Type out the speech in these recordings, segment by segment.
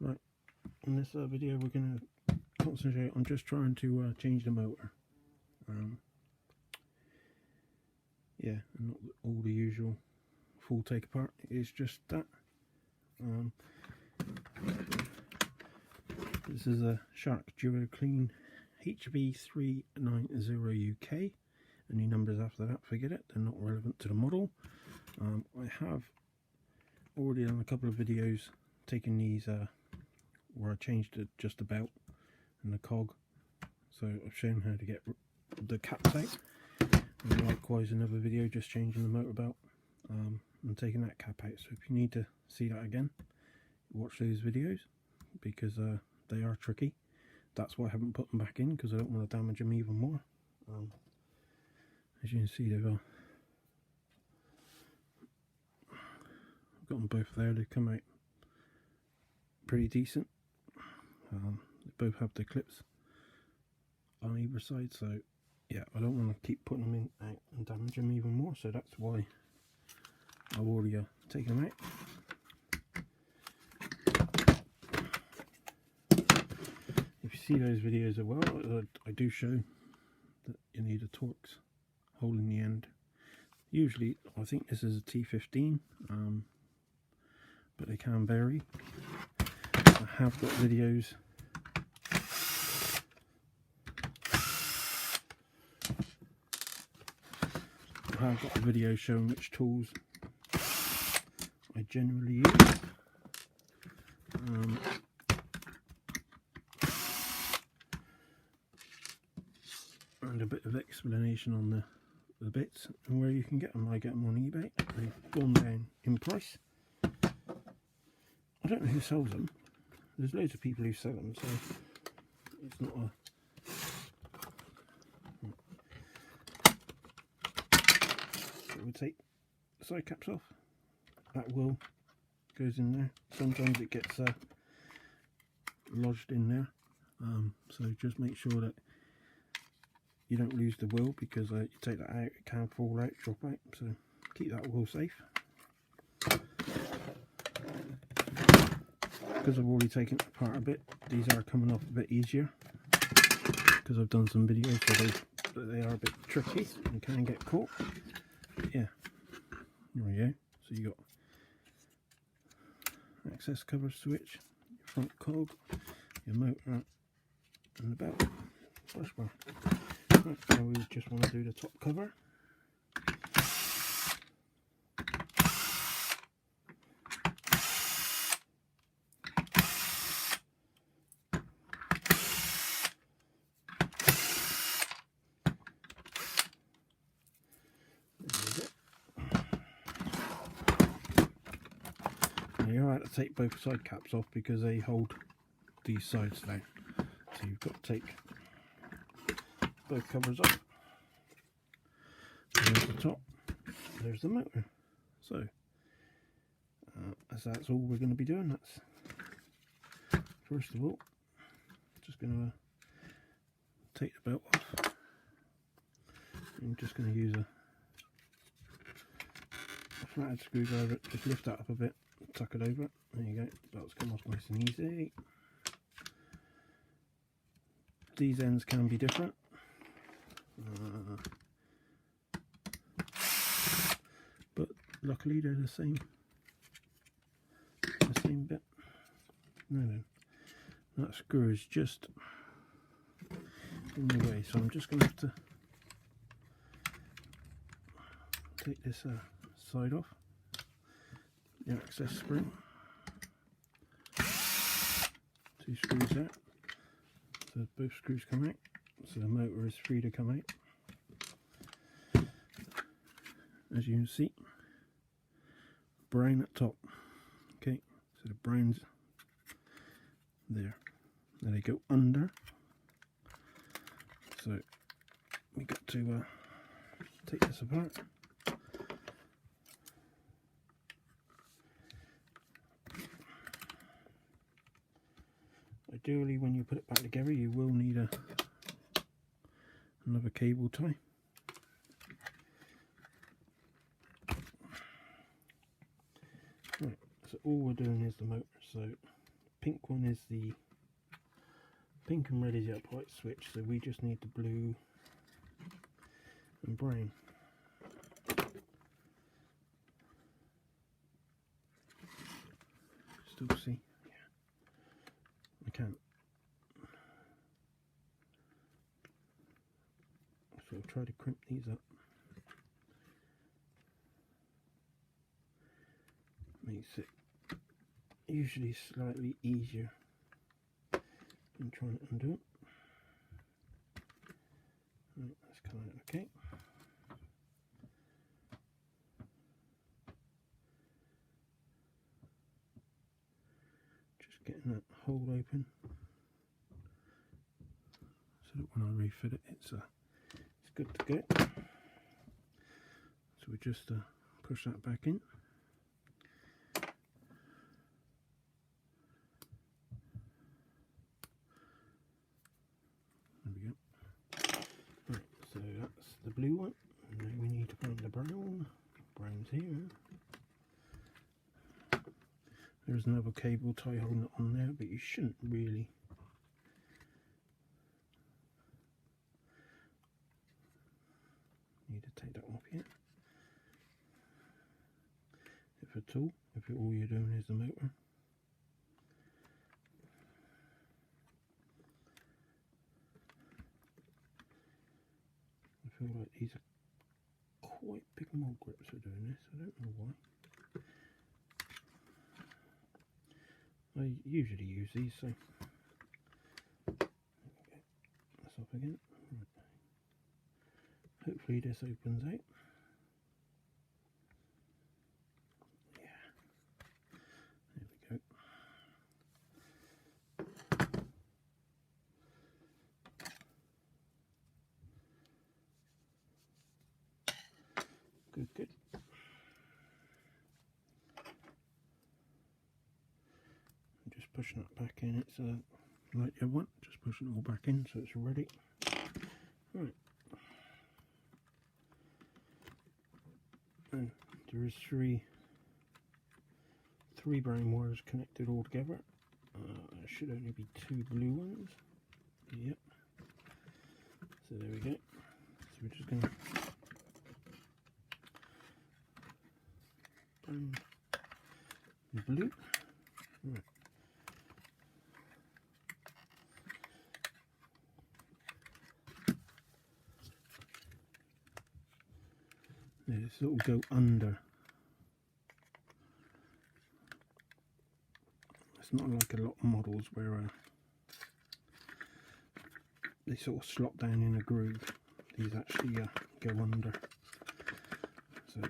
Right, in this video we're going to concentrate on just trying to change the motor. Yeah, and not all the usual full take apart, it's just that. This is a SHARK DUOCLEAN HV390UKT. Any numbers after that, forget it, they're not relevant to the model. I have already done a couple of videos taking these where I changed it just about and the cog, so I've shown how to get the caps out, and likewise another video just changing the motor belt and taking that cap out. So if you need to see that again, watch those videos, because they are tricky. That's why I haven't put them back in, because I don't want to damage them even more. As you can see, they've got them both there. They come out pretty decent. They both have the clips on either side, so yeah, I don't want to keep putting them in out and damage them even more, so that's why I've already taken them out. If you see those videos as well, I do show that you need a Torx hole in the end. Usually I think this is a T15, but they can vary. I have got videos showing which tools I generally use. And a bit of explanation on the bits and where you can get them. I get them on eBay. They've gone down in price. I don't know who sells them. There's loads of people who sell them, so it's not a... So we'll take the side caps off. That will goes in there. Sometimes it gets lodged in there, so just make sure that you don't lose the wheel, because you take that out, it can fall out, drop out, so keep that wheel safe. Because I've already taken it apart a bit, these are coming off a bit easier, because I've done some videos where they are a bit tricky and can get caught. Yeah, there we go. So you got access cover switch, your front cog, your motor, and the belt, brush bar. Right, now we just want to do the top cover. Now you're right to take both side caps off, because they hold these sides down. So you've got to take both covers off. There's the top, there's the motor. So as that's all we're going to be doing. That's first of all, just going to take the belt off. I'm just going to use a flathead screwdriver, just lift that up a bit, tuck it over. There you go, belt's come off nice and easy. These ends can be different. But luckily they're the same bit. No, that screw is just in the way, so I'm just going to have to take this side off, the access spring, 2 screws out, so both screws come out, so the motor is free to come out. As you can see, brown at top. Okay, so the brown's there. Then they go under. So we got to take this apart. Ideally, when you put it back together, you will need another cable tie. Right, so all we're doing is the motor. So pink one is the pink and red is the upright switch, so we just need the blue and brown. Still see? Yeah. I can't. So I'll try to crimp these up. Makes it usually slightly easier than trying to undo it. Right, that's coming out okay. Just getting that hole open so that when I refit it, it's good to go. So we just push that back in. There we go. Right, so that's the blue one. And now we need to find the brown. Brown's here. There's another cable tie holding it on there, but you shouldn't really. Need to take that off yet. If at all, if all you're doing is the motor. I feel like these are quite big mod grips for doing this, I don't know why. I usually use these, so that's off again. Right. Hopefully this opens out. Yeah, there we go. Good, good. I'm just pushing that back in. It's a lighter one. Just pushing it all back in so it's ready. Right. And there is three brown wires connected all together. There should only be 2 blue ones. Yep. So there we go. So we're just going to brown and blue. Right. This will go under. It's not like a lot of models where they sort of slot down in a groove. These actually go under. So,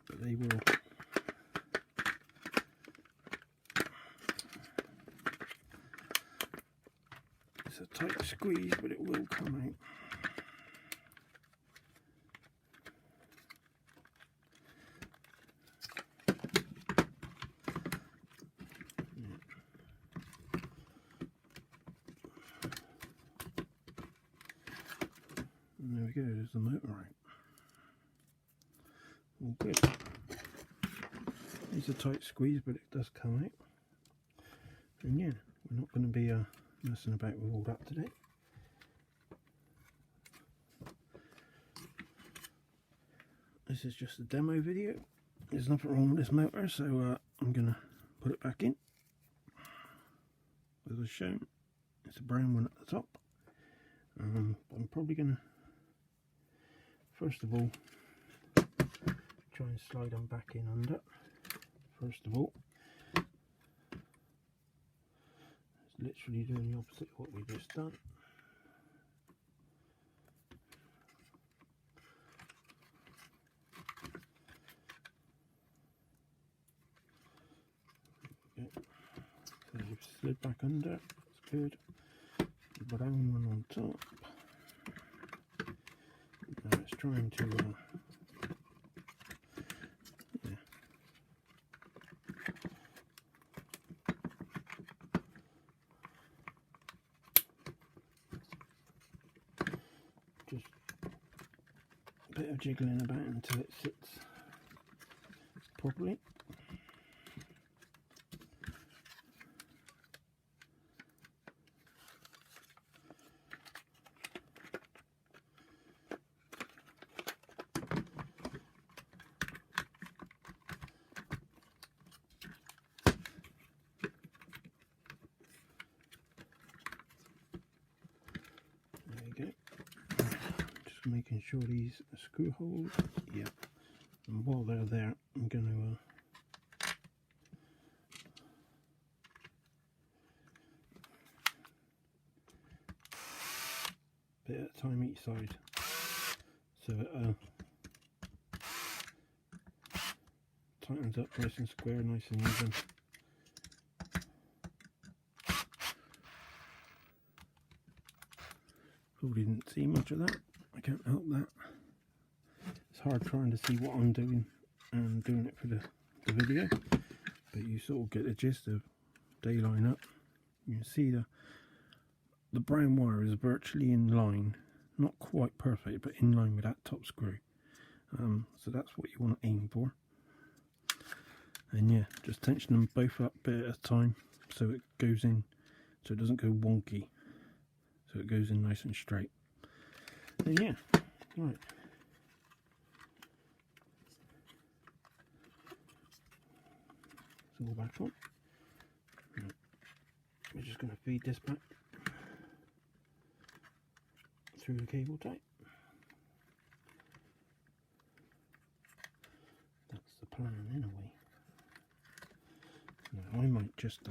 but they will. It's a tight squeeze, but it will come out. And there we go, there's the motor out. All good. It's a tight squeeze, but it does come out. And yeah, we're not going to be messing about with all that today. This is just a demo video. There's nothing wrong with this motor, so I'm going to put it back in. As I've shown, it's a brown one at the top. I'm probably going to, first of all, try and slide them back in under. First of all, it's literally doing the opposite of what we just done. Okay. So you've slid back under, that's good. The brown one on top. Now it's trying to just a bit of jiggling about until it sits properly. making sure these screw holes, yeah. And while they're there, I'm going to bit at a time each side, so it tightens up nice and square, nice and even. Probably didn't see much of that, I can't help that. It's hard trying to see what I'm doing and doing it for the video, but you sort of get the gist of they line up. You can see the brown wire is virtually in line, not quite perfect, but in line with that top screw. So that's what you want to aim for. And yeah, just tension them both up a bit at a time so it goes in, so it doesn't go wonky, so it goes in nice and straight. And yeah, right. It's all back on. Right. We're just going to feed this back through the cable tie. That's the plan in a way. Now I might just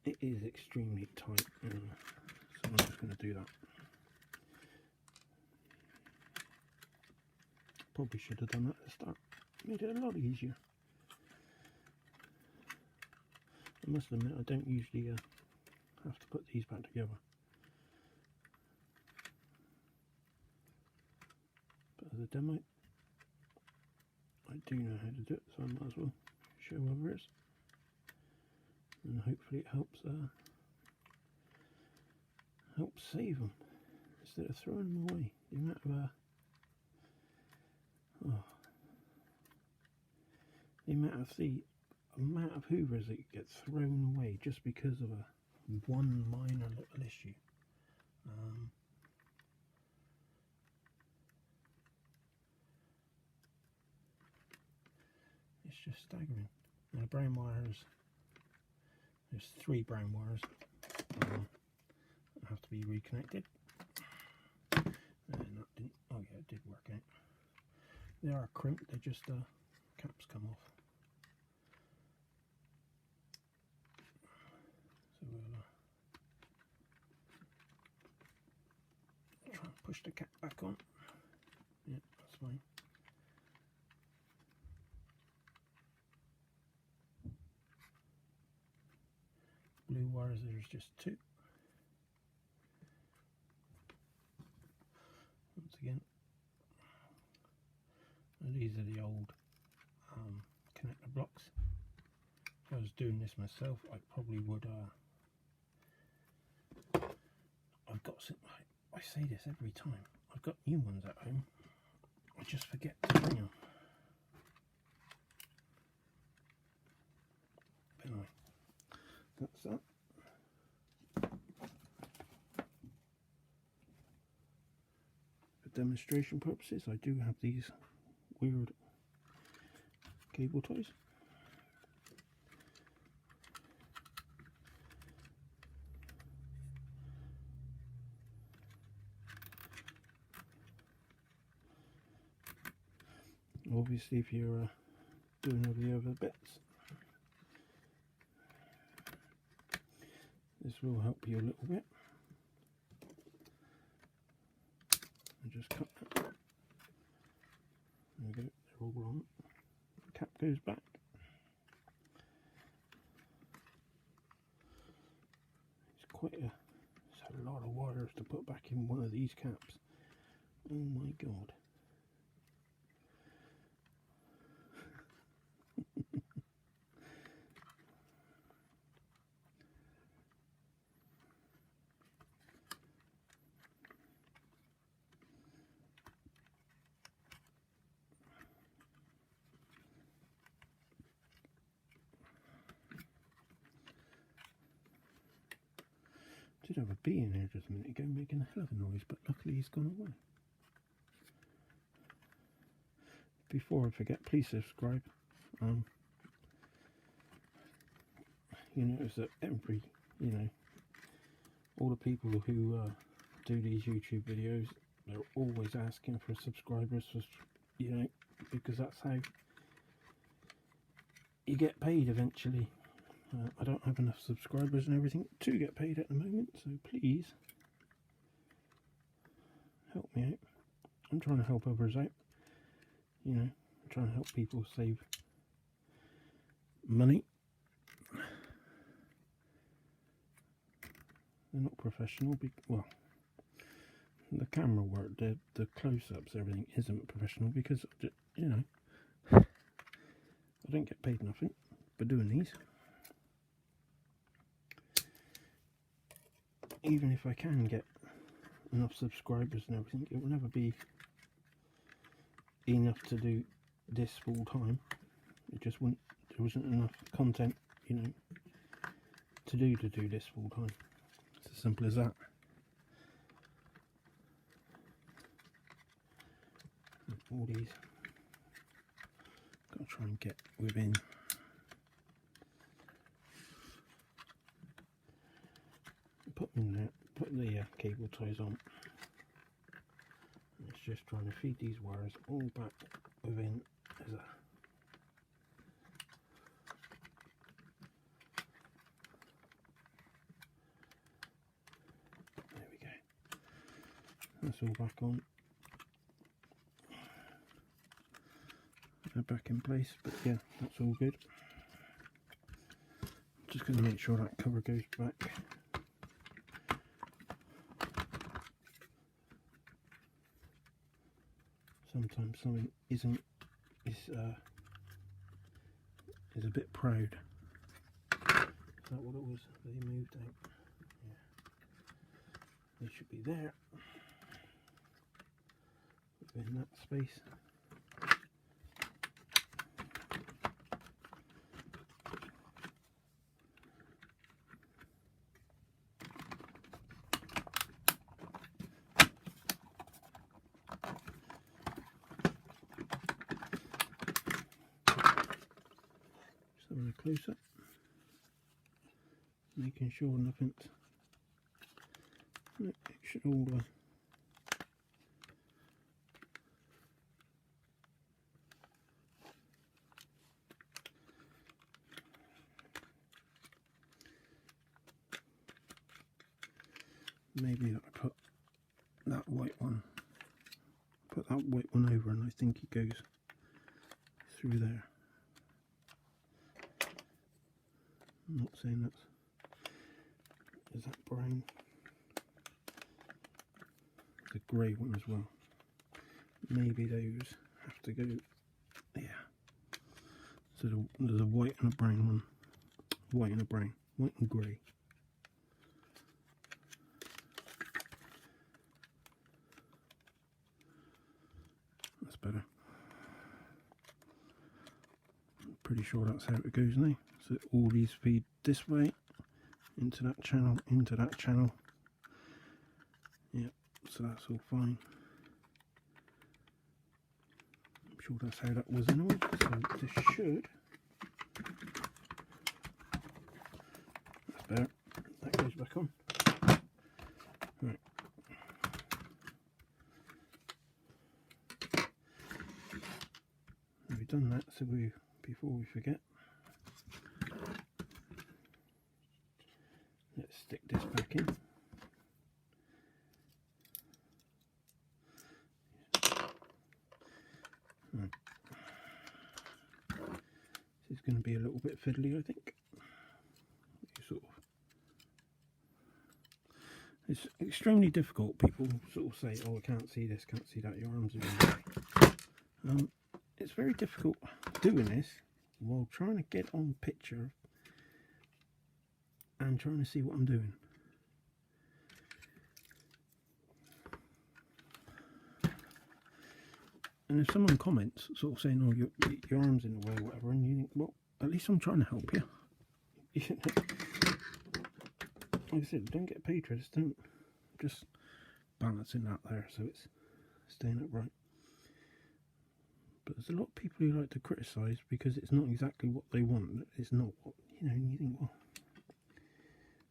it is extremely tight, so I'm just going to do that. Probably should have done that at the start, made it a lot easier. I must admit I don't usually have to put these back together, but as a demo I do know how to do it, so I might as well show others, and hopefully it helps save them instead of throwing them away. The amount of the amount of hoovers that gets thrown away just because of one minor little issue. It's just staggering. Now the brown wires, there's 3 brown wires that have to be reconnected. And that didn't, oh yeah, it did work out. They are crimped, they just caps come off. So we'll try and push the cap back on. Yeah, that's fine. Blue wires, there's just 2. Once again, and these are the old connector blocks. If I was doing this myself, I probably would. I've got some, I say this every time. I've got new ones at home. I just forget to bring them. But anyway, that's that. For demonstration purposes, I do have these weird cable ties. Obviously, if you're doing all the other bits, this will help you a little bit. And just cut that. There we go, they're all on. The cap goes back. It's a lot of wires to put back in one of these caps. Oh my god. Did have a bee in here just a minute ago making a hell of a noise, but luckily he's gone away. Before I forget, please subscribe. You notice that all the people who do these YouTube videos, they're always asking for subscribers, for, you know, because that's how you get paid eventually. I don't have enough subscribers and everything to get paid at the moment, so please help me out. I'm trying to help others out, you know, I'm trying to help people save money. They're not professional, well, the camera work, the close-ups, everything isn't professional because, you know, I don't get paid nothing for doing these. Even if I can get enough subscribers and everything, it will never be enough to do this full time. It just wouldn't, there wasn't enough content, you know, to do this full time. It's as simple as that. All these, gotta try and get within. Put them in there, put the cable ties on. It's just trying to feed these wires all back within as a there we go. That's all back on. They're back in place, but yeah, that's all good. Just going to make sure that cover goes back. Sometimes something is a bit proud. Is that what it was? They moved out. Yeah. They should be there within that space. A close up, making sure nothing's. It should all maybe I put that white one. Put that white one over, and I think it goes through there. I'm not saying that's, is that brown? The grey one as well. Maybe those have to go, yeah. So there's a white and a brown one. White and a brown. White and grey. That's better. I'm pretty sure that's how it goes now. So all these feed this way, into that channel, into that channel. Yep, so that's all fine. I'm sure that's how that was anyway. So this should. That's better. That goes back on. Right. We've done that, so before we forget. Let's stick this back in. Right. This is going to be a little bit fiddly, I think. It's extremely difficult. People sort of say, "Oh, I can't see this, can't see that. Your arms are in there." It's very difficult doing this while trying to get on picture and trying to see what I'm doing. And if someone comments sort of saying, "Oh, your arm's in the way," or whatever, and you think, well, at least I'm trying to help you. Like I said, don't get paid for this, don't just balancing that there so it's staying upright. But there's a lot of people who like to criticise because it's not exactly what they want. It's not what, you know, and you think, well,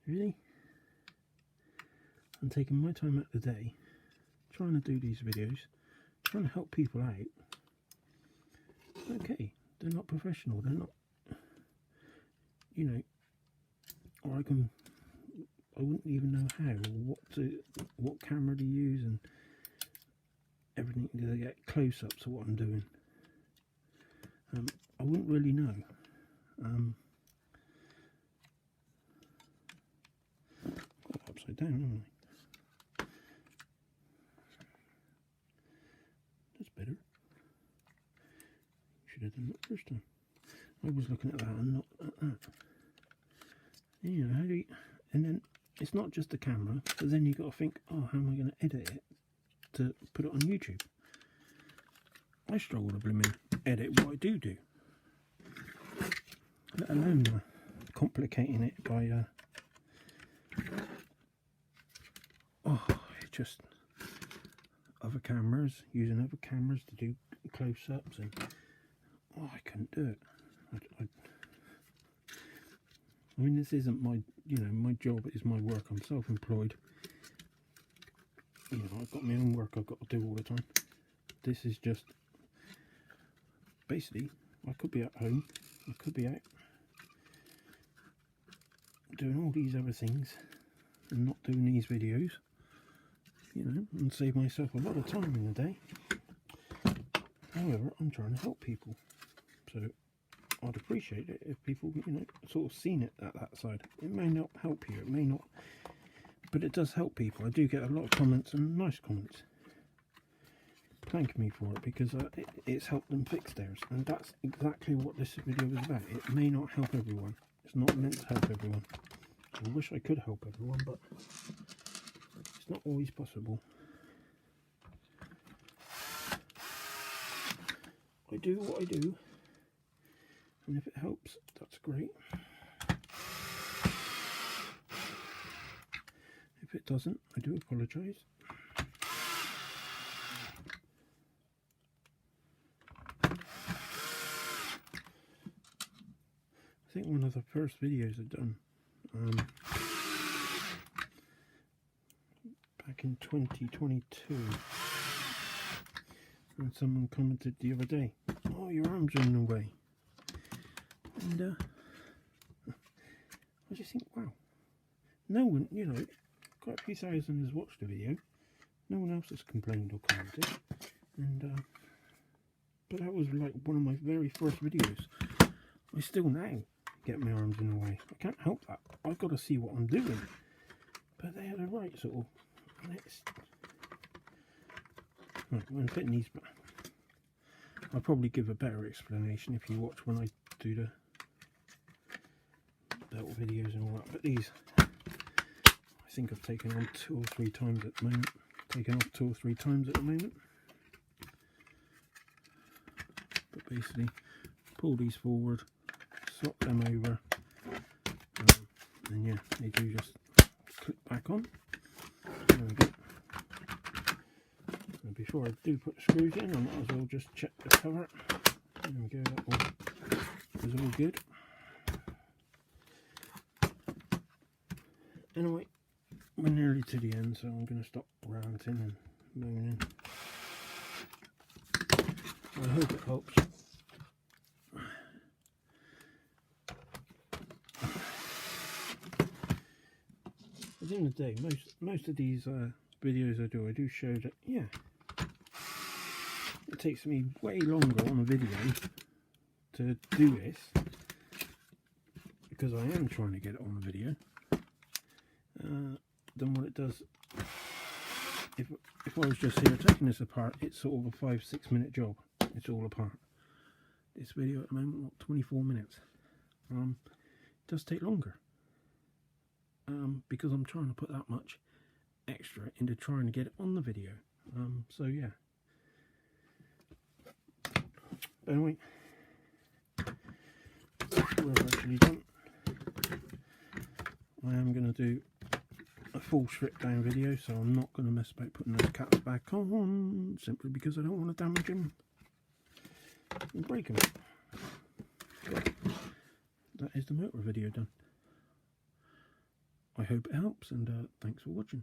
really? and taking my time out of the day trying to do these videos, trying to help people out. Okay, they're not professional, they're not, you know, or I wouldn't even know how, or what camera to use and everything to get close-ups of what I'm doing. I wouldn't really know. Got it upside down, haven't I? That's better. Should have done that first time. I was looking at that and not at that. You know, how do you, and then it's not just the camera, but then you've got to think, oh, how am I going to edit it to put it on YouTube? I struggle to blooming edit what I do, let alone complicating it by just other cameras, using other cameras to do close-ups, and I couldn't do it. I mean, this isn't my, you know, my job is my work. I'm self-employed. You know, I've got my own work I've got to do all the time. This is just, basically, I could be at home, I could be out doing all these other things and not doing these videos, you know, and save myself a lot of time in the day. However, I'm trying to help people, so I'd appreciate it if people, you know, sort of seen it at that side. It may not help you, it may not, but it does help people. I do get a lot of comments, and nice comments, thank me for it, because it's helped them fix theirs, and that's exactly what this video is about. It may not help everyone, it's not meant to help everyone. I wish I could help everyone, but it's not always possible. I do what I do, and if it helps, that's great. If it doesn't, I do apologise. I think one of the first videos I've done back in 2022, and someone commented the other day, oh, your arms are in the way, and I just think, wow, no one, you know, quite a few thousand has watched the video, no one else has complained or commented, and but that was like one of my very first videos. I still now get my arms in the way. I can't help that. I've got to see what I'm doing. But they had a right sort of next. Right, I'm putting these back. I'll probably give a better explanation if you watch when I do the belt videos and all that. But these, I think I've taken on 2 or 3 times at the moment. Taken off 2 or 3 times at the moment. But basically, pull these forward, swap them over, and yeah, they do just clip back on. There we go. And before I do put the screws in, I might as well just check the cover. There we go, that one is all good. Anyway, we're nearly to the end, so I'm going to stop ranting and moaning. I hope it helps. At the end of the day, most of these videos I do show that, yeah, it takes me way longer on a video to do this, because I am trying to get it on the video, than what it does if I was just here taking this apart. It's sort of a 5-6 minute job. It's all apart. This video at the moment, what, 24 minutes. It does take longer. Because I'm trying to put that much extra into trying to get it on the video. So yeah. But anyway, we're actually done. I am going to do a full strip down video, so I'm not going to mess about putting those caps back on, simply because I don't want to damage them and break them. But that is the motor video done. I hope it helps, and thanks for watching.